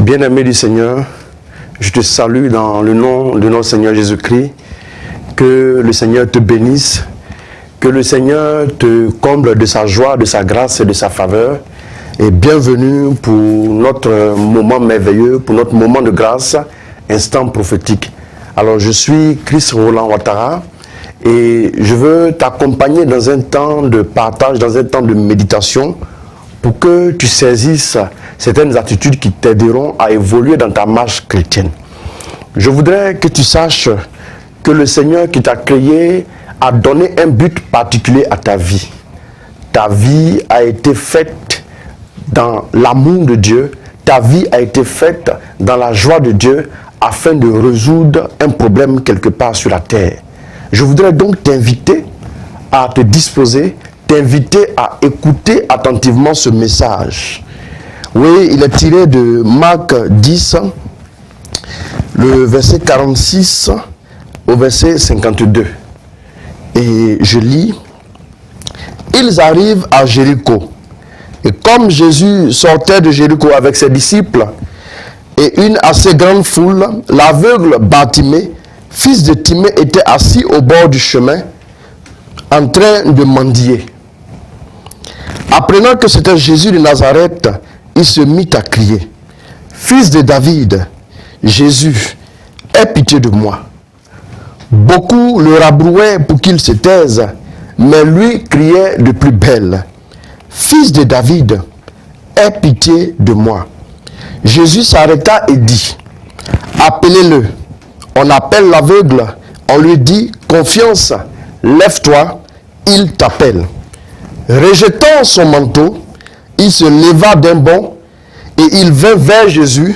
Bien-aimé du Seigneur, je te salue dans le nom de notre Seigneur Jésus-Christ. Que le Seigneur te bénisse, que le Seigneur te comble de sa joie, de sa grâce et de sa faveur. Et bienvenue pour notre moment merveilleux, pour notre moment de grâce, instant prophétique. Alors je suis Chris Roland Ouattara et je veux t'accompagner dans un temps de partage, dans un temps de méditation, pour que tu saisisses certaines attitudes qui t'aideront à évoluer dans ta marche chrétienne. Je voudrais que tu saches que le Seigneur qui t'a créé a donné un but particulier à ta vie. Ta vie a été faite dans l'amour de Dieu, ta vie a été faite dans la joie de Dieu afin de résoudre un problème quelque part sur la terre. Je voudrais donc t'inviter à te disposer, t'inviter à écouter attentivement ce message. Oui, il est tiré de Marc 10, le verset 46 au verset 52. Et je lis, « Ils arrivent à Jéricho. Et comme Jésus sortait de Jéricho avec ses disciples et une assez grande foule, l'aveugle Bartimée, fils de Timée, était assis au bord du chemin en train de mendier. Apprenant que c'était Jésus de Nazareth, il se mit à crier, « Fils de David, Jésus, aie pitié de moi. » Beaucoup le rabrouaient pour qu'il se taise, mais lui criait de plus belle, « Fils de David, aie pitié de moi. » Jésus s'arrêta et dit, « Appelez-le. » On appelle l'aveugle, on lui dit, « Confiance, lève-toi, il t'appelle. » Rejetant son manteau, il se leva d'un bond et il vint vers Jésus.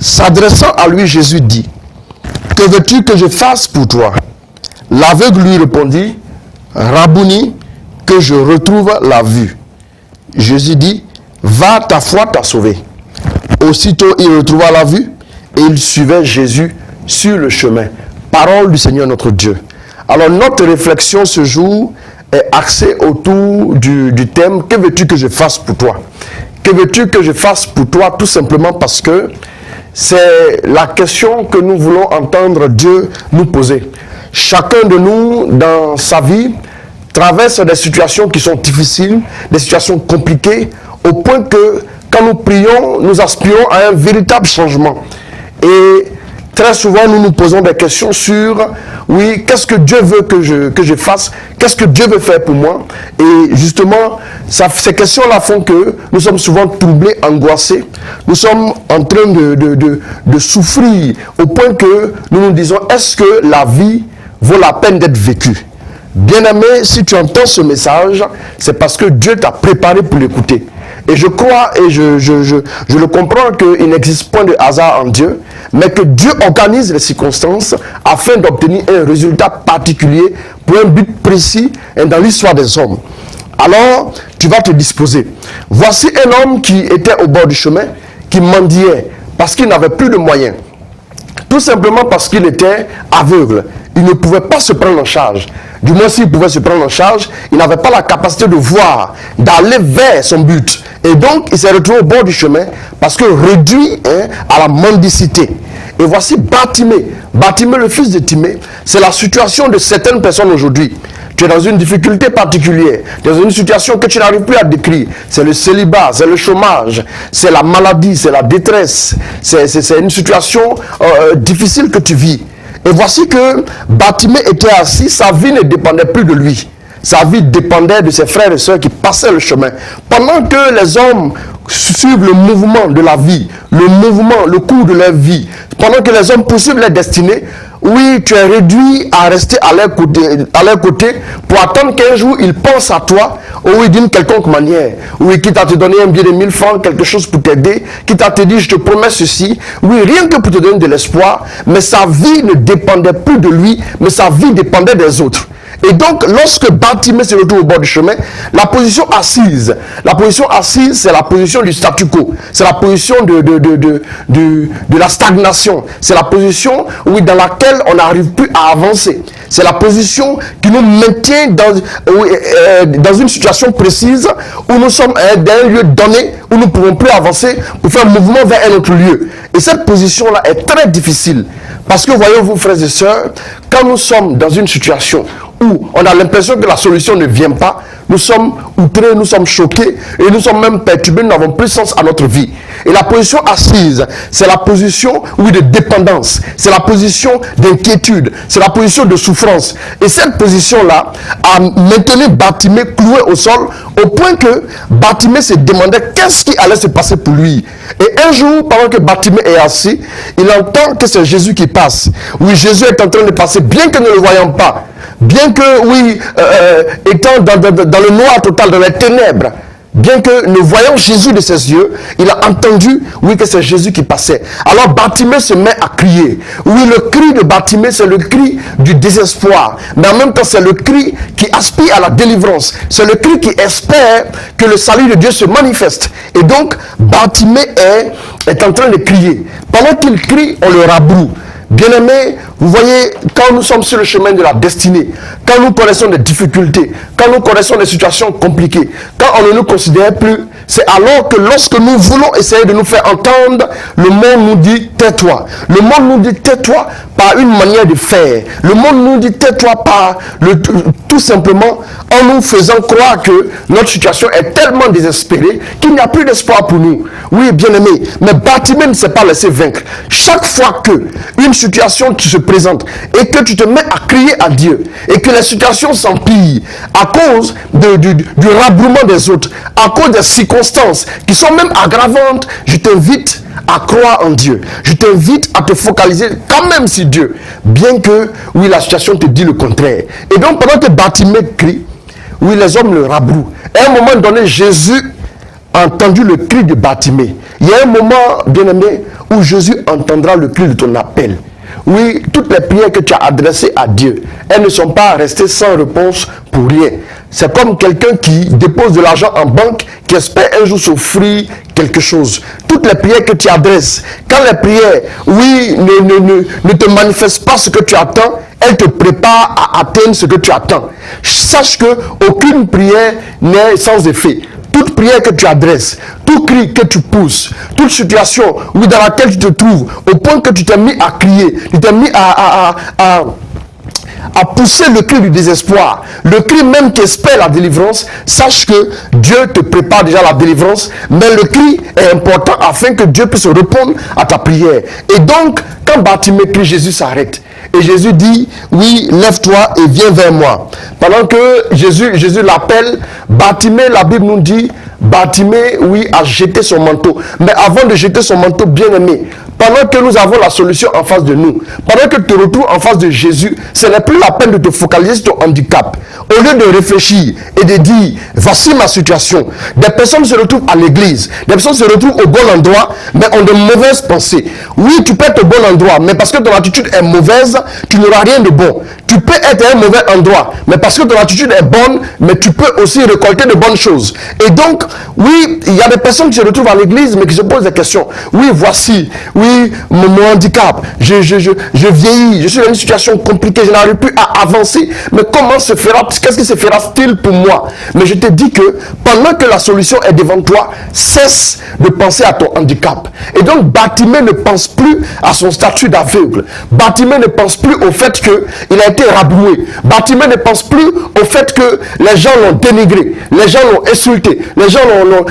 S'adressant à lui, Jésus dit, « Que veux-tu que je fasse pour toi? » L'aveugle lui répondit, « Rabouni, que je retrouve la vue. » Jésus dit, « Va, ta foi t'a sauvé. » Aussitôt il retrouva la vue et il suivait Jésus sur le chemin. Parole du Seigneur notre Dieu. Alors notre réflexion ce jour est axée autour du thème « Que veux-tu que je fasse pour toi ?» Que veux-tu que je fasse pour toi? Tout simplement parce que c'est la question que nous voulons entendre Dieu nous poser. Chacun de nous, dans sa vie, traverse des situations qui sont difficiles, des situations compliquées, au point que quand nous prions, nous aspirons à un véritable changement. Et très souvent, nous nous posons des questions sur, oui, qu'est-ce que Dieu veut que je fasse? Qu'est-ce que Dieu veut faire pour moi? Et justement, ces questions-là font que nous sommes souvent troublés, angoissés. Nous sommes en train de souffrir au point que nous nous disons, est-ce que la vie vaut la peine d'être vécue? Bien-aimé, si tu entends ce message, c'est parce que Dieu t'a préparé pour l'écouter. Et je crois et je le comprends qu'il n'existe point de hasard en Dieu, mais que Dieu organise les circonstances afin d'obtenir un résultat particulier pour un but précis dans l'histoire des hommes. Alors, tu vas te disposer. Voici un homme qui était au bord du chemin, qui mendiait parce qu'il n'avait plus de moyens. Tout simplement parce qu'il était aveugle. Il ne pouvait pas se prendre en charge. Du moins, s'il pouvait se prendre en charge, il n'avait pas la capacité de voir, d'aller vers son but. Et donc, il s'est retrouvé au bord du chemin parce que réduit à la mendicité. Et voici Bartimée. Bartimée, le fils de Timée, c'est la situation de certaines personnes aujourd'hui. Tu es dans une difficulté particulière, dans une situation que tu n'arrives plus à décrire. C'est le célibat, c'est le chômage, c'est la maladie, c'est la détresse. C'est une situation difficile que tu vis. Et voici que Bartimée était assis, sa vie ne dépendait plus de lui. Sa vie dépendait de ses frères et sœurs qui passaient le chemin. Pendant que les hommes suivent le mouvement de la vie, le mouvement, le cours de leur vie, pendant que les hommes poursuivent leur destinée, oui, tu es réduit à rester à leur côté pour attendre qu'un jour ils pensent à toi, oui, d'une quelconque manière. Oui, quitte à te donner un billet de 1000 francs, quelque chose pour t'aider, quitte à te dire, je te promets ceci, oui, rien que pour te donner de l'espoir, mais sa vie ne dépendait plus de lui, mais sa vie dépendait des autres. Et donc, lorsque Bartimée se retrouve au bord du chemin, la position assise, c'est la position du statu quo, c'est la position de la stagnation, c'est la position, oui, dans laquelle on n'arrive plus à avancer. C'est la position qui nous maintient dans une situation précise où nous sommes dans un lieu donné où nous ne pouvons plus avancer pour faire un mouvement vers un autre lieu. Et cette position-là est très difficile. Parce que voyez-vous, frères et sœurs, quand nous sommes dans une situation où on a l'impression que la solution ne vient pas, nous sommes outrés, nous sommes choqués et nous sommes même perturbés, nous n'avons plus sens à notre vie. Et la position assise, c'est la position, oui, de dépendance, c'est la position d'inquiétude, c'est la position de souffrance. Et cette position-là a maintenu Bartimée cloué au sol au point que Bartimée se demandait qu'est-ce qui allait se passer pour lui. Et un jour, pendant que Bartimée est assis, il entend que c'est Jésus qui passe. Oui, Jésus est en train de passer, bien que ne le voyant pas. Bien que, oui, étant dans le noir total, dans les ténèbres, bien que ne voyant Jésus de ses yeux, il a entendu, oui, que c'est Jésus qui passait. Alors Bartimée se met à crier. Oui, le cri de Bartimée, c'est le cri du désespoir. Mais en même temps, c'est le cri qui aspire à la délivrance. C'est le cri qui espère que le salut de Dieu se manifeste. Et donc, Bartimée est en train de crier. Pendant qu'il crie, on le rabroue. Bien-aimés, vous voyez, quand nous sommes sur le chemin de la destinée, quand nous connaissons des difficultés, quand nous connaissons des situations compliquées, quand on ne nous considère plus, c'est alors que lorsque nous voulons essayer de nous faire entendre, le monde nous dit tais-toi. Le monde nous dit tais-toi par une manière de faire. Le monde nous dit tais-toi par tout simplement en nous faisant croire que notre situation est tellement désespérée qu'il n'y a plus d'espoir pour nous. Oui, bien-aimés, mais Bartimée ne s'est pas laissé vaincre. Chaque fois que une situation qui se présente et que tu te mets à crier à Dieu et que la situation s'empire à cause du rabrouement des autres, à cause des circonstances qui sont même aggravantes, je t'invite à croire en Dieu. Je t'invite à te focaliser quand même sur Dieu, bien que, oui, la situation te dit le contraire. Et donc, pendant que Bartimée crie, oui, les hommes le rabrouent. À un moment donné, Jésus a entendu le cri de Bartimée. Il y a un moment, bien-aimé, où Jésus entendra le cri de ton appel. Oui, toutes les prières que tu as adressées à Dieu, elles ne sont pas restées sans réponse pour rien. C'est comme quelqu'un qui dépose de l'argent en banque, qui espère un jour s'offrir quelque chose. Toutes les prières que tu adresses, quand les prières, oui, ne te manifestent pas ce que tu attends, elles te préparent à atteindre ce que tu attends. Sache que aucune prière n'est sans effet. Toute prière que tu adresses, tout cri que tu pousses, toute situation où dans laquelle tu te trouves, au point que tu t'es mis à crier, tu t'es mis à pousser le cri du désespoir, le cri même qui espère la délivrance, sache que Dieu te prépare déjà la délivrance, mais le cri est important afin que Dieu puisse répondre à ta prière. Et donc, quand Bartimée crie, Jésus s'arrête. Et Jésus dit, oui, lève-toi et viens vers moi. Pendant que Jésus l'appelle, Bartimée, la Bible nous dit, Bartimée, oui, a jeté son manteau. Mais avant de jeter son manteau, bien-aimé, pendant que nous avons la solution en face de nous, pendant que tu te retrouves en face de Jésus, ce n'est plus la peine de te focaliser sur ton handicap. Au lieu de réfléchir et de dire, voici ma situation, des personnes se retrouvent à l'église, des personnes se retrouvent au bon endroit, mais ont de mauvaises pensées. Oui, tu peux être au bon endroit, mais parce que ton attitude est mauvaise, tu n'auras rien de bon. Tu peux être à un mauvais endroit, mais parce que ton attitude est bonne, mais tu peux aussi récolter de bonnes choses. Et donc, oui, il y a des personnes qui se retrouvent à l'église, mais qui se posent des questions. Oui, voici, oui, mon handicap, je vieillis, je suis dans une situation compliquée, je n'arrive plus à avancer. Mais comment se fera, qu'est-ce qui se fera-t-il pour moi? Mais je te dis que pendant que la solution est devant toi, cesse de penser à ton handicap. Et donc, Bartimée ne pense plus à son statut d'aveugle. Bartimée ne pense plus au fait qu'il a été rabroué. Bartimée ne pense plus au fait que les gens l'ont dénigré, les gens l'ont insulté, les gens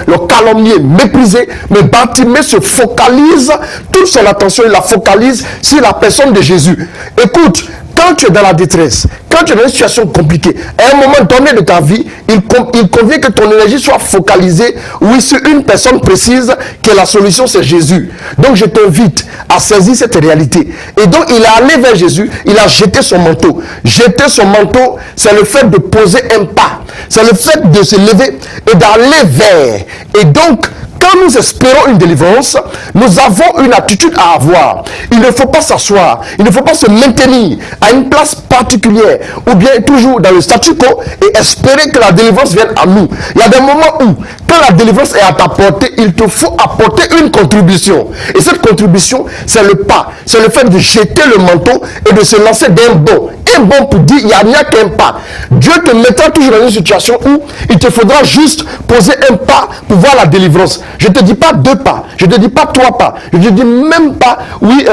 l'ont calomnié, méprisé. Mais Bartimée se focalise, toute son attention, il la focalise sur la personne de Jésus. Écoute, quand tu es dans la détresse, quand tu es dans une situation compliquée, à un moment donné de ta vie, il convient que ton énergie soit focalisée, oui, sur une personne précise, que la solution c'est Jésus. Donc je t'invite à saisir cette réalité. Et donc il est allé vers Jésus, il a jeté son manteau. Jeter son manteau, c'est le fait de poser un pas. C'est le fait de se lever et d'aller vers. Et donc, quand nous espérons une délivrance, nous avons une attitude à avoir. Il ne faut pas s'asseoir, il ne faut pas se maintenir à une place particulière ou bien toujours dans le statu quo et espérer que la délivrance vienne à nous. Il y a des moments où, quand la délivrance est à ta portée, il te faut apporter une contribution. Et cette contribution, c'est le pas, c'est le fait de jeter le manteau et de se lancer d'un bond. Un bond pour dire, il n'y a qu'un pas. Dieu te mettra toujours dans une situation où il te faudra juste poser un pas pour voir la délivrance. Je ne te dis pas 2 pas, je ne te dis pas 3 pas, je ne te dis même pas, oui,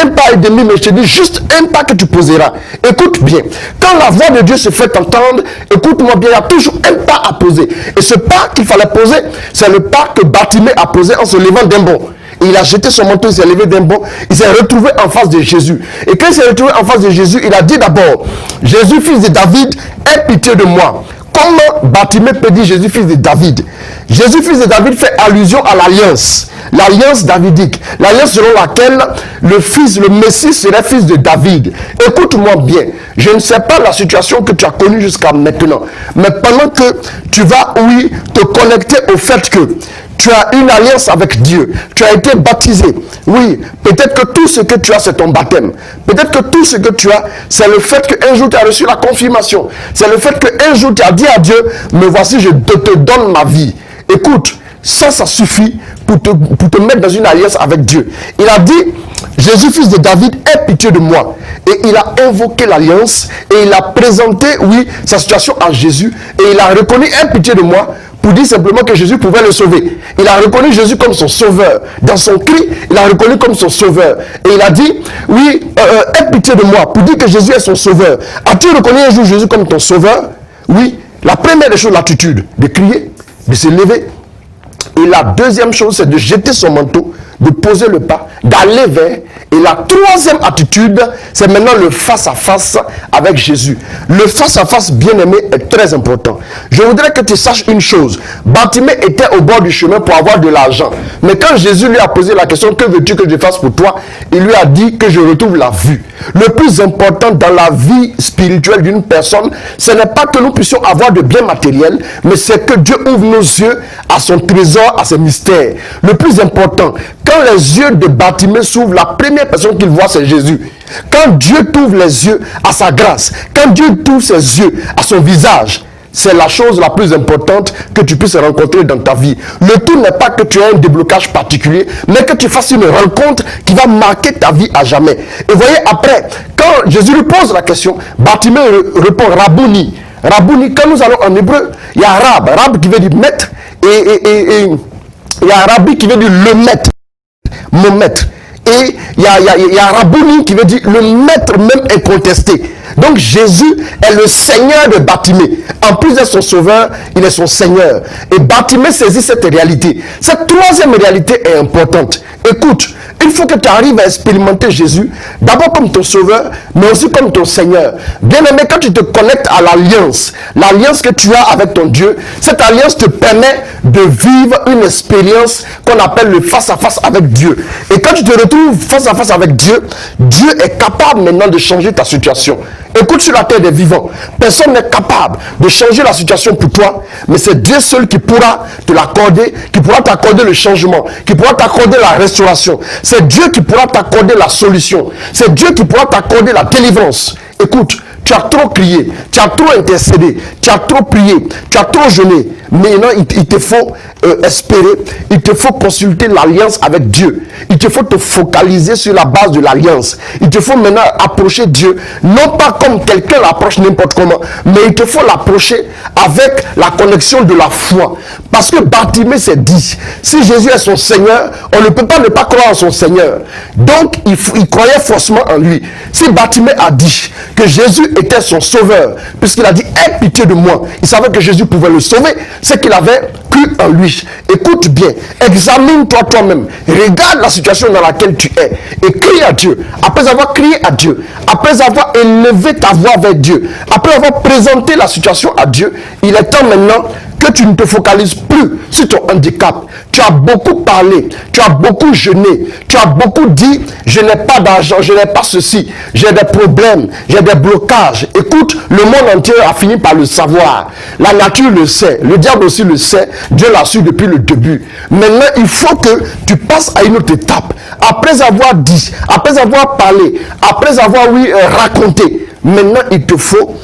1 pas et demi, mais je te dis juste un pas que tu poseras. Écoute bien, quand la voix de Dieu se fait entendre, écoute-moi bien, il y a toujours un pas à poser. Et ce pas qu'il fallait poser, c'est le pas que Bartimée a posé en se levant d'un bond. Il a jeté son manteau, il s'est levé d'un bond, il s'est retrouvé en face de Jésus. Et quand il s'est retrouvé en face de Jésus, il a dit d'abord, Jésus, fils de David, aie pitié de moi. Comment Bartimée peut dire Jésus, fils de David? Jésus, fils de David, fait allusion à l'alliance davidique, l'alliance selon laquelle le Messie serait fils de David. Écoute-moi bien, je ne sais pas la situation que tu as connue jusqu'à maintenant, mais pendant que tu vas, oui, te connecter au fait que tu as une alliance avec Dieu, tu as été baptisé. Oui, peut-être que tout ce que tu as, c'est ton baptême. Peut-être que tout ce que tu as, c'est le fait qu'un jour tu as reçu la confirmation. C'est le fait qu'un jour tu as dit à Dieu, me voici, je te donne ma vie. Écoute, ça suffit pour te mettre dans une alliance avec Dieu. Il a dit, Jésus, fils de David, aie pitié de moi. Et il a invoqué l'alliance et il a présenté, oui, sa situation à Jésus. Et il a reconnu, aie pitié de moi, pour dire simplement que Jésus pouvait le sauver. Il a reconnu Jésus comme son sauveur. Dans son cri, il a reconnu comme son sauveur. Et il a dit, oui, aie pitié de moi, pour dire que Jésus est son sauveur. As-tu reconnu un jour Jésus comme ton sauveur? Oui. La première des choses, l'attitude, de crier, de se lever. Et la deuxième chose, c'est de jeter son manteau, de poser le pas, d'aller vers. Et la troisième attitude, c'est maintenant le face-à-face avec Jésus. Le face-à-face, bien-aimé, est très important. Je voudrais que tu saches une chose. Bartimée était au bord du chemin pour avoir de l'argent. Mais quand Jésus lui a posé la question, que veux-tu que je fasse pour toi? Il lui a dit que je retrouve la vue. Le plus important dans la vie spirituelle d'une personne, ce n'est pas que nous puissions avoir de biens matériels, mais c'est que Dieu ouvre nos yeux à son trésor, à ses mystères. Le plus important, quand les yeux de Bartimée s'ouvrent, la première personne qu'il voit, c'est Jésus. Quand Dieu t'ouvre les yeux à sa grâce, quand Dieu t'ouvre ses yeux à son visage, c'est la chose la plus importante que tu puisses rencontrer dans ta vie. Le tout n'est pas que tu aies un déblocage particulier, mais que tu fasses une rencontre qui va marquer ta vie à jamais. Et voyez, après, quand Jésus lui pose la question, Bartimée répond Rabouni. Rabouni, quand nous allons en hébreu, il y a Rab qui veut dire maître, et il y a Rabbi qui veut dire le maître, mon maître. Et il y a Rabouni qui veut dire le maître même incontesté. Donc Jésus est le Seigneur de Bartimée. En plus d'être son sauveur, il est son Seigneur. Et Bartimée saisit cette réalité. Cette troisième réalité est importante. Écoute, il faut que tu arrives à expérimenter Jésus, d'abord comme ton sauveur, mais aussi comme ton Seigneur. Bien aimé, quand tu te connectes à l'alliance que tu as avec ton Dieu, cette alliance te permet de vivre une expérience qu'on appelle le face-à-face avec Dieu. Et quand tu te retrouves face-à-face avec Dieu, Dieu est capable maintenant de changer ta situation. Écoute, sur la terre des vivants, personne n'est capable de changer la situation pour toi, mais c'est Dieu seul qui pourra te l'accorder, qui pourra t'accorder le changement, qui pourra t'accorder la restauration. C'est Dieu qui pourra t'accorder la solution. C'est Dieu qui pourra t'accorder la délivrance. Écoute, tu as trop crié, tu as trop intercédé, tu as trop prié, tu as trop jeûné. Maintenant, il te faut espérer, il te faut consulter l'alliance avec Dieu. Il te faut te focaliser sur la base de l'alliance. Il te faut maintenant approcher Dieu, non pas comme quelqu'un l'approche n'importe comment, mais il te faut l'approcher avec la connexion de la foi. Parce que Bartimée s'est dit, si Jésus est son Seigneur, on ne peut pas ne pas croire en son Seigneur. Donc, il croyait forcément en lui. Si Bartimée a dit que Jésus était son sauveur, puisqu'il a dit, aie pitié de moi, il savait que Jésus pouvait le sauver, c'est qu'il avait cru en lui. Écoute bien, examine-toi toi-même, regarde la situation dans laquelle tu es et crie à Dieu. Après avoir crié à Dieu, après avoir élevé ta voix vers Dieu, après avoir présenté la situation à Dieu, il est temps maintenant que tu ne te focalises plus sur ton handicap. Tu as beaucoup parlé, tu as beaucoup jeûné, tu as beaucoup dit, je n'ai pas d'argent, je n'ai pas ceci, j'ai des problèmes, j'ai des blocages. Écoute, le monde entier a fini par le savoir. La nature le sait, le diable aussi le sait, Dieu l'a su depuis le début. Maintenant, il faut que tu passes à une autre étape. Après avoir dit, après avoir parlé, après avoir, raconté, maintenant, il te faut,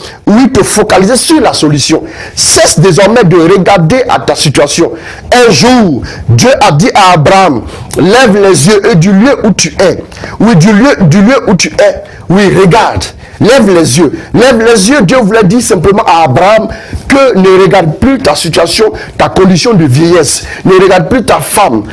te focaliser sur la solution. Cesse désormais de regarder à ta situation. Un jour, Dieu a dit à Abraham, lève les yeux et du lieu où tu es. Oui, du lieu où tu es. Oui, regarde. Lève les yeux. Lève les yeux. Dieu voulait dire simplement à Abraham que ne regarde plus ta situation, ta condition de vieillesse. Ne regarde plus ta femme,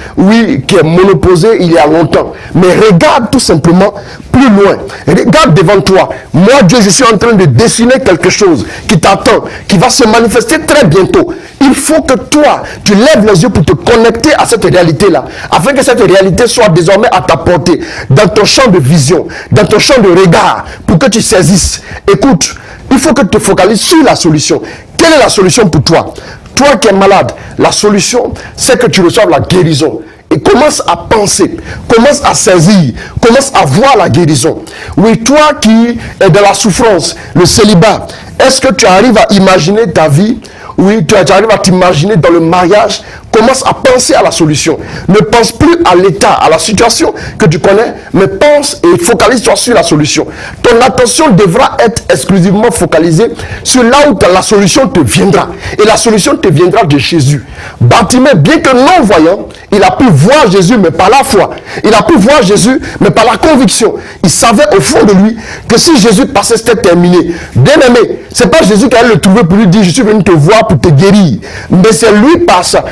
qui est monoposée il y a longtemps. Mais regarde tout simplement plus loin. Regarde devant toi. Moi, Dieu, je suis en train de dessiner quelque chose qui t'attend, qui va se manifester très bientôt. Il faut que toi, tu lèves les yeux pour te connecter à cette réalité-là, afin que cette réalité soit désormais à ta portée, dans ton champ de vision, dans ton champ de regard, pour que tu saisisses. Écoute, il faut que tu te focalises sur la solution. Quelle est la solution pour toi? Toi qui es malade, la solution, c'est que tu reçoives la guérison. Et commence à penser, commence à saisir, commence à voir la guérison. Oui, toi qui es dans la souffrance, le célibat, est-ce que tu arrives à imaginer ta vie? Oui, tu arrives à t'imaginer dans le mariage. Commence à penser à la solution. Ne pense plus à l'état, à la situation que tu connais, mais pense et focalise-toi sur la solution. Ton attention devra être exclusivement focalisée sur là où la solution te viendra. Et la solution te viendra de Jésus. Bartimée, bien que non-voyant, il a pu voir Jésus, mais par la foi. Il a pu voir Jésus, mais par la conviction. Il savait au fond de lui que si Jésus passait, c'était terminé. Bien aimé, c'est pas Jésus qui allait le trouver pour lui dire, je suis venu te voir pour te guérir. Mais c'est lui par sa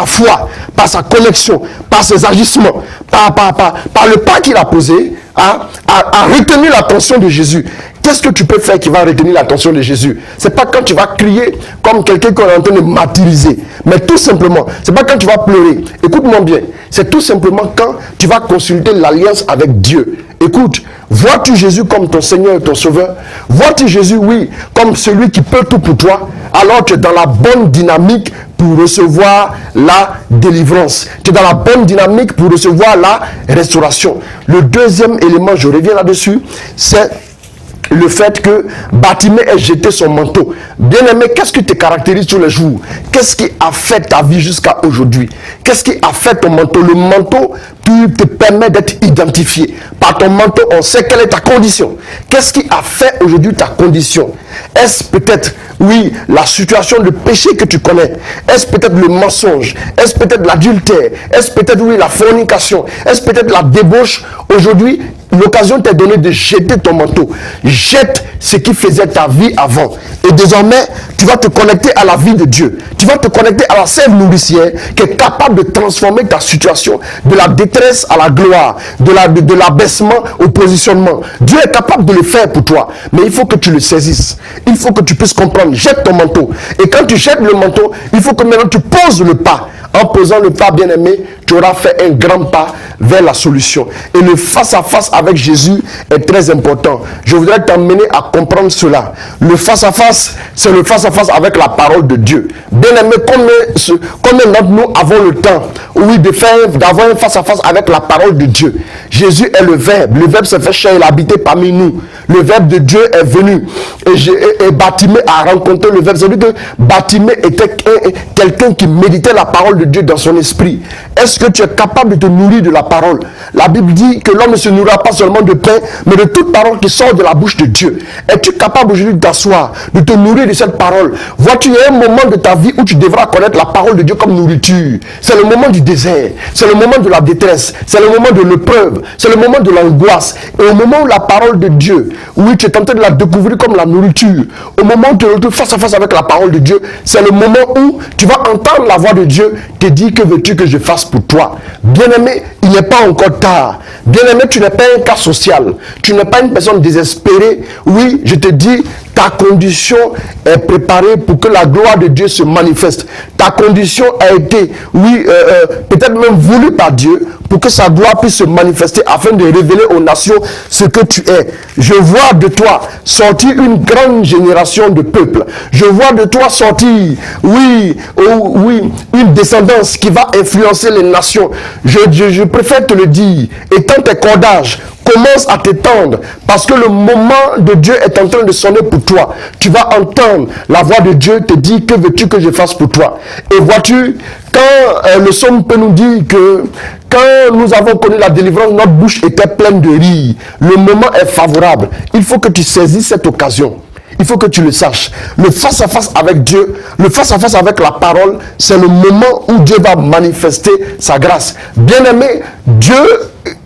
foi, par sa connexion, par ses agissements, par le pas qu'il a posé, a retenu l'attention de Jésus. Qu'est-ce que tu peux faire qui va retenir l'attention de Jésus? C'est pas quand tu vas crier comme quelqu'un qu'on est en train de martyriser, mais tout simplement, c'est pas quand tu vas pleurer. Écoute-moi bien, c'est tout simplement quand tu vas consulter l'alliance avec Dieu. Écoute, vois-tu Jésus comme ton Seigneur et ton Sauveur? Vois-tu Jésus, comme celui qui peut tout pour toi? Alors tu es dans la bonne dynamique pour recevoir la délivrance. Tu es dans la bonne dynamique pour recevoir la restauration. Le deuxième élément, je reviens là-dessus, c'est le fait que Bartimée ait jeté son manteau. Bien-aimé, qu'est-ce qui te caractérise tous les jours? Qu'est-ce qui a fait ta vie jusqu'à aujourd'hui? Qu'est-ce qui a fait ton manteau? Le manteau te permet d'être identifié. Par ton manteau, on sait quelle est ta condition. Qu'est-ce qui a fait aujourd'hui ta condition? Est-ce peut-être, la situation de péché que tu connais? Est-ce peut-être le mensonge? Est-ce peut-être l'adultère? Est-ce peut-être, la fornication? Est-ce peut-être la débauche? Aujourd'hui, l'occasion t'est donnée de jeter ton manteau. Jette ce qui faisait ta vie avant. Et désormais, tu vas te connecter à la vie de Dieu. Tu vas te connecter à la sève nourricière qui est capable de transformer ta situation de la détresse à la gloire, de l'abaissement au positionnement. Dieu est capable de le faire pour toi. Mais il faut que tu le saisisses. Il faut que tu puisses comprendre. Jette ton manteau. Et quand tu jettes le manteau, il faut que maintenant tu poses le pas. En posant le pas, bien-aimé, tu auras fait un grand pas vers la solution. Et le face-à-face avec Jésus est très important. Je voudrais t'emmener à comprendre cela. Le face-à-face, c'est le face-à-face avec la parole de Dieu. Bien-aimé, combien d'entre nous avons le temps, d'avoir un face-à-face avec la parole de Dieu? Jésus est le Verbe. Le Verbe s'est fait chair, il a habité parmi nous. Le Verbe de Dieu est venu. Et Bartimée a rencontré le Verbe. C'est-à-dire que Bartimée était quelqu'un qui méditait la parole de Dieu dans son esprit. Est-ce que tu es capable de te nourrir de la parole? La Bible dit que l'homme ne se nourrira pas seulement de pain, mais de toute parole qui sort de la bouche de Dieu. Es-tu capable aujourd'hui de t'asseoir, de te nourrir de cette parole? Vois-tu, il y a un moment de ta vie où tu devras connaître la parole de Dieu comme nourriture. C'est le moment du désert, c'est le moment de la détresse, c'est le moment de l'épreuve, c'est le moment de l'angoisse. Et au moment où la parole de Dieu, tu es tenté de la découvrir comme la nourriture, au moment où tu te retrouves face à face avec la parole de Dieu, c'est le moment où tu vas entendre la voix de Dieu te dire: que veux-tu que je fasse pour toi? Bien-aimé, il n'est pas encore tard. Bien-aimé, tu n'es pas un cas social. Tu n'es pas une personne désespérée. Oui, je te dis, Ta condition est préparée pour que la gloire de Dieu se manifeste. Ta condition a été, peut-être même voulue par Dieu pour que sa gloire puisse se manifester afin de révéler aux nations ce que tu es. Je vois de toi sortir une grande génération de peuples. Je vois de toi sortir, une descendance qui va influencer les nations. Je préfère te le dire. Étends tes cordages. Commence à t'étendre parce que le moment de Dieu est en train de sonner pour toi. Tu vas entendre la voix de Dieu te dire que veux-tu que je fasse pour toi. Et vois-tu, quand le psaume peut nous dire que quand nous avons connu la délivrance, notre bouche était pleine de rire. Le moment est favorable. Il faut que tu saisisses cette occasion. Il faut que tu le saches. Le face-à-face avec Dieu, le face-à-face avec la parole, c'est le moment où Dieu va manifester sa grâce. Bien-aimé, Dieu,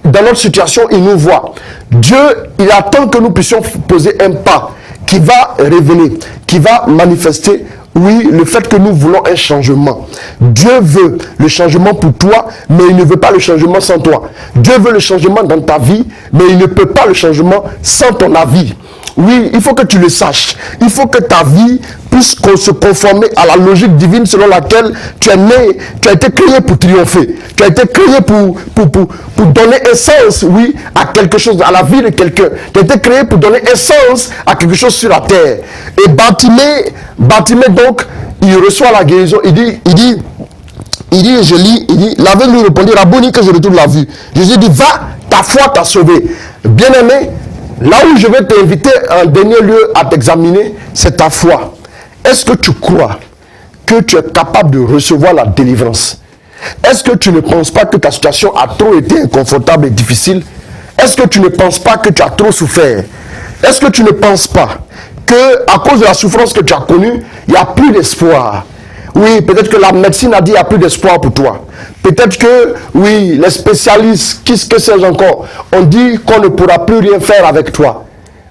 dans notre situation, il nous voit. Dieu, il attend que nous puissions poser un pas qui va révéler, qui va manifester, le fait que nous voulons un changement. Dieu veut le changement pour toi, mais il ne veut pas le changement sans toi. Dieu veut le changement dans ta vie, mais il ne peut pas le changement sans ton avis. Oui, il faut que tu le saches. Il faut que ta vie puisse se conformer à la logique divine selon laquelle tu es né, tu as été créé pour triompher. Tu as été créé pour donner un sens, à quelque chose, à la vie de quelqu'un. Tu as été créé pour donner un sens à quelque chose sur la terre. Et Bartimée donc, il reçoit la guérison. Il dit, je lis, l'aveugle lui répondit, Rabouni, que je retrouve la vue. Jésus dit, va, ta foi t'a sauvé. Bien-aimé, là où je vais t'inviter en dernier lieu à t'examiner, c'est ta foi. Est-ce que tu crois que tu es capable de recevoir la délivrance? Est-ce que tu ne penses pas que ta situation a trop été inconfortable et difficile? Est-ce que tu ne penses pas que tu as trop souffert? Est-ce que tu ne penses pas que à cause de la souffrance que tu as connue, il n'y a plus d'espoir? Oui, peut-être que la médecine a dit qu'il n'y a plus d'espoir pour toi. Peut-être que, les spécialistes, qu'est-ce que c'est encore, on dit qu'on ne pourra plus rien faire avec toi.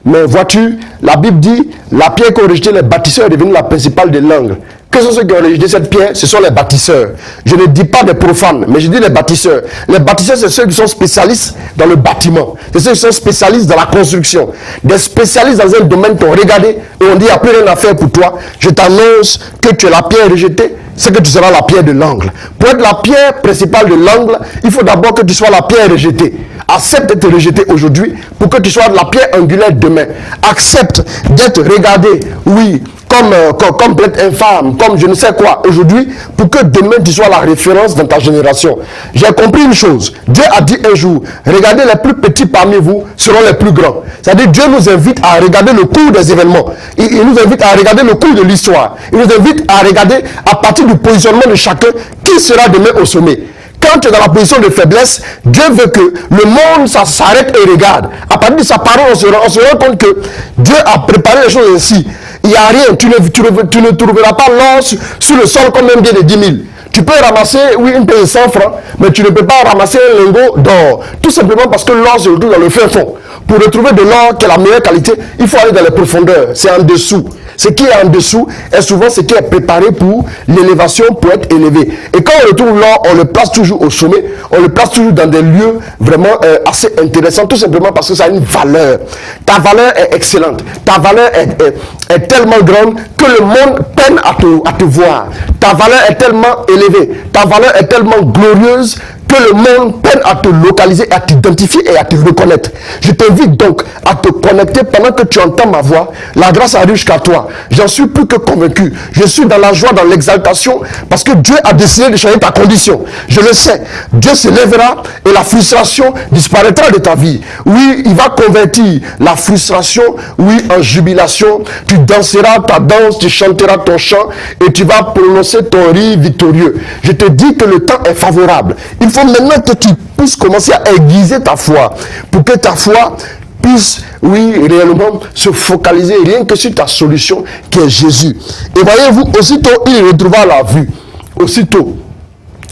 Mais vois-tu, la Bible dit, la pierre qu'ont rejetée les bâtisseurs est devenue la principale de l'angle. Que sont ceux qui ont rejeté cette pierre? Ce sont les bâtisseurs. Je ne dis pas des profanes, mais je dis les bâtisseurs. Les bâtisseurs, c'est ceux qui sont spécialistes dans le bâtiment. C'est ceux qui sont spécialistes dans la construction. Des spécialistes dans un domaine t'ont regardé et on dit, il n'y a plus rien à faire pour toi. Je t'annonce que tu es la pierre rejetée, c'est que tu seras la pierre de l'angle. Pour être la pierre principale de l'angle, il faut d'abord que tu sois la pierre rejetée. Accepte d'être rejeté aujourd'hui pour que tu sois la pierre angulaire demain. Accepte d'être regardé, comme peut-être infâme, comme je ne sais quoi aujourd'hui, pour que demain tu sois la référence dans ta génération. J'ai compris une chose. Dieu a dit un jour, regardez, les plus petits parmi vous seront les plus grands. C'est-à-dire Dieu nous invite à regarder le cours des événements. Il nous invite à regarder le cours de l'histoire. Il nous invite à regarder à partir du positionnement de chacun qui sera demain au sommet. Quand tu es dans la position de faiblesse, Dieu veut que le monde ça s'arrête et regarde. À partir de sa parole, on se rend compte que Dieu a préparé les choses ainsi. Il n'y a rien, tu ne trouveras pas l'or sur le sol comme un bien de 10 000. Tu peux ramasser, une paye de 100 francs, mais tu ne peux pas ramasser un lingot d'or. Tout simplement parce que l'or se retrouve dans le fin fond. Pour retrouver de l'or qui est la meilleure qualité, il faut aller dans les profondeurs. C'est en dessous. Ce qui est en dessous est souvent ce qui est préparé pour l'élévation, pour être élevé. Et quand on retrouve l'or, on le place toujours au sommet, on le place toujours dans des lieux vraiment assez intéressants, tout simplement parce que ça a une valeur. Ta valeur est excellente. Ta valeur est tellement grande que le monde peine à te voir. Ta valeur est tellement élevée. Ta valeur est tellement glorieuse que le monde peine à te localiser, à t'identifier et à te reconnaître. Je t'invite donc à te connecter pendant que tu entends ma voix. La grâce arrive jusqu'à toi. J'en suis plus que convaincu. Je suis dans la joie, dans l'exaltation, parce que Dieu a décidé de changer ta condition. Je le sais. Dieu se lèvera et la frustration disparaîtra de ta vie. Oui, il va convertir la frustration, en jubilation. Tu danseras ta danse, tu chanteras ton chant et tu vas prononcer ton rire victorieux. Je te dis que le temps est favorable. Il faut maintenant que tu puisses commencer à aiguiser ta foi pour que ta foi puisse, réellement se focaliser rien que sur ta solution qui est Jésus. Et voyez-vous, aussitôt il retrouvera la vue. Aussitôt.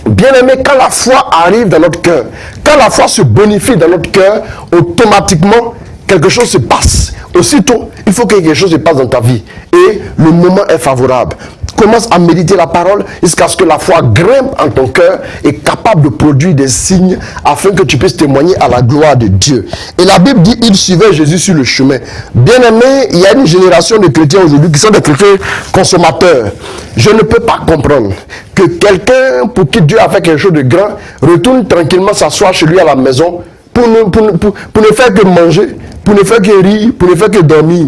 Bien aimé, quand la foi arrive dans notre cœur, quand la foi se bonifie dans notre cœur, automatiquement, quelque chose se passe. Aussitôt, il faut que quelque chose se passe dans ta vie. Et le moment est favorable. commence à méditer la parole jusqu'à ce que la foi grimpe en ton cœur et capable de produire des signes afin que tu puisses témoigner à la gloire de Dieu. Et la Bible dit, il suivait Jésus sur le chemin. Bien aimé, il y a une génération de chrétiens aujourd'hui qui sont des chrétiens consommateurs. Je ne peux pas comprendre que quelqu'un pour qui Dieu a fait quelque chose de grand retourne tranquillement s'asseoir chez lui à la maison pour ne faire que manger, pour ne faire que rire, pour ne faire que dormir.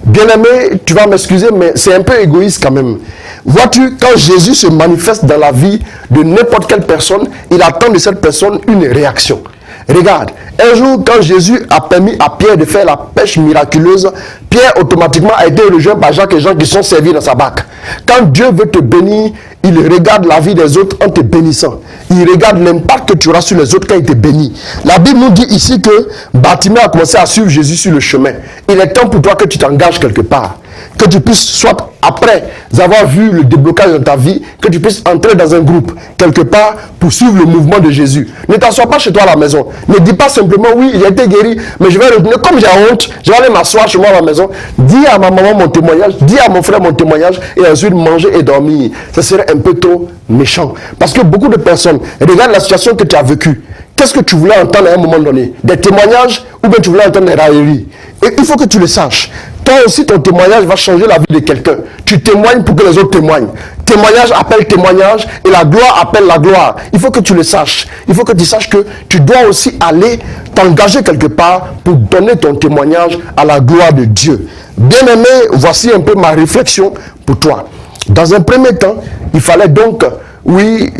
Bien-aimé, tu vas m'excuser, mais c'est un peu égoïste quand même. Vois-tu, quand Jésus se manifeste dans la vie de n'importe quelle personne, il attend de cette personne une réaction. Regarde, un jour, quand Jésus a permis à Pierre de faire la pêche miraculeuse, Pierre automatiquement a été rejoint par Jacques et Jean qui sont servis dans sa barque. Quand Dieu veut te bénir, il regarde la vie des autres en te bénissant. Il regarde l'impact que tu auras sur les autres quand il te bénit. La Bible nous dit ici que Bartimée a commencé à suivre Jésus sur le chemin. Il est temps pour toi que tu t'engages quelque part. Que tu puisses, soit après avoir vu le déblocage dans ta vie, que tu puisses entrer dans un groupe, quelque part, pour suivre le mouvement de Jésus. Ne t'assois pas chez toi à la maison. Ne dis pas simplement, oui, j'ai été guéri, mais je vais retourner. Comme j'ai honte, je vais aller m'asseoir chez moi à la maison. Dis à ma maman mon témoignage, dis à mon frère mon témoignage, et ensuite manger et dormir. Ce serait un peu trop méchant. Parce que beaucoup de personnes, regarde la situation que tu as vécue. Qu'est-ce que tu voulais entendre à un moment donné? Des témoignages ou bien tu voulais entendre des railleries? Et il faut que tu le saches. Toi aussi, ton témoignage va changer la vie de quelqu'un. Tu témoignes pour que les autres témoignent. Témoignage appelle témoignage et la gloire appelle la gloire. Il faut que tu le saches. Il faut que tu saches que tu dois aussi aller t'engager quelque part pour donner ton témoignage à la gloire de Dieu. Bien-aimé, voici un peu ma réflexion pour toi. Dans un premier temps, il fallait donc... oui,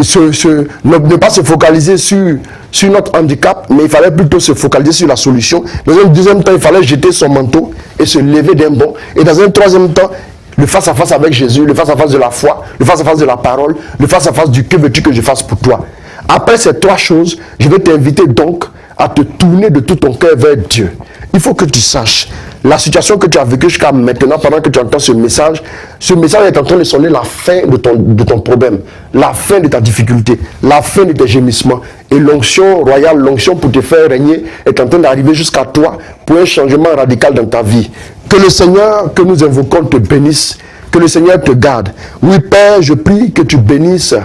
ne pas se focaliser sur notre handicap, mais il fallait plutôt se focaliser sur la solution. Dans un deuxième temps, il fallait jeter son manteau et se lever d'un bond. Et dans un troisième temps, le face-à-face avec Jésus, le face-à-face de la foi, le face-à-face de la parole, le face-à-face du que veux-tu que je fasse pour toi. Après ces trois choses, je vais t'inviter donc à te tourner de tout ton cœur vers Dieu. Il faut que tu saches, la situation que tu as vécue jusqu'à maintenant, pendant que tu entends ce message est en train de sonner la fin de ton problème, la fin de ta difficulté, la fin de tes gémissements. Et l'onction royale, l'onction pour te faire régner est en train d'arriver jusqu'à toi pour un changement radical dans ta vie. Que le Seigneur que nous invoquons te bénisse, que le Seigneur te garde. Oui, Père, je prie que tu bénisses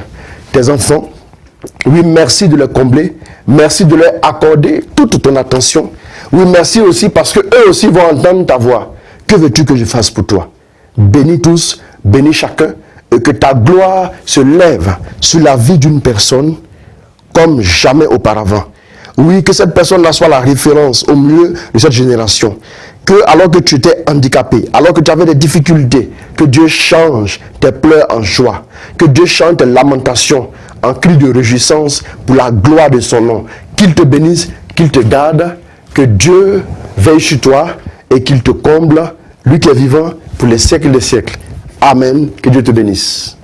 tes enfants. Oui, merci de les combler. Merci de leur accorder toute ton attention. Oui, merci aussi parce que eux aussi vont entendre ta voix. Que veux-tu que je fasse pour toi? Bénis tous, bénis chacun, et que ta gloire se lève sur la vie d'une personne comme jamais auparavant. Oui, que cette personne-là soit la référence au milieu de cette génération. Que alors que tu étais handicapé, alors que tu avais des difficultés, que Dieu change tes pleurs en joie, que Dieu change tes lamentations en cris de réjouissance pour la gloire de son nom. Qu'il te bénisse, qu'il te garde, que Dieu veille sur toi et qu'il te comble, lui qui est vivant pour les siècles des siècles. Amen. Que Dieu te bénisse.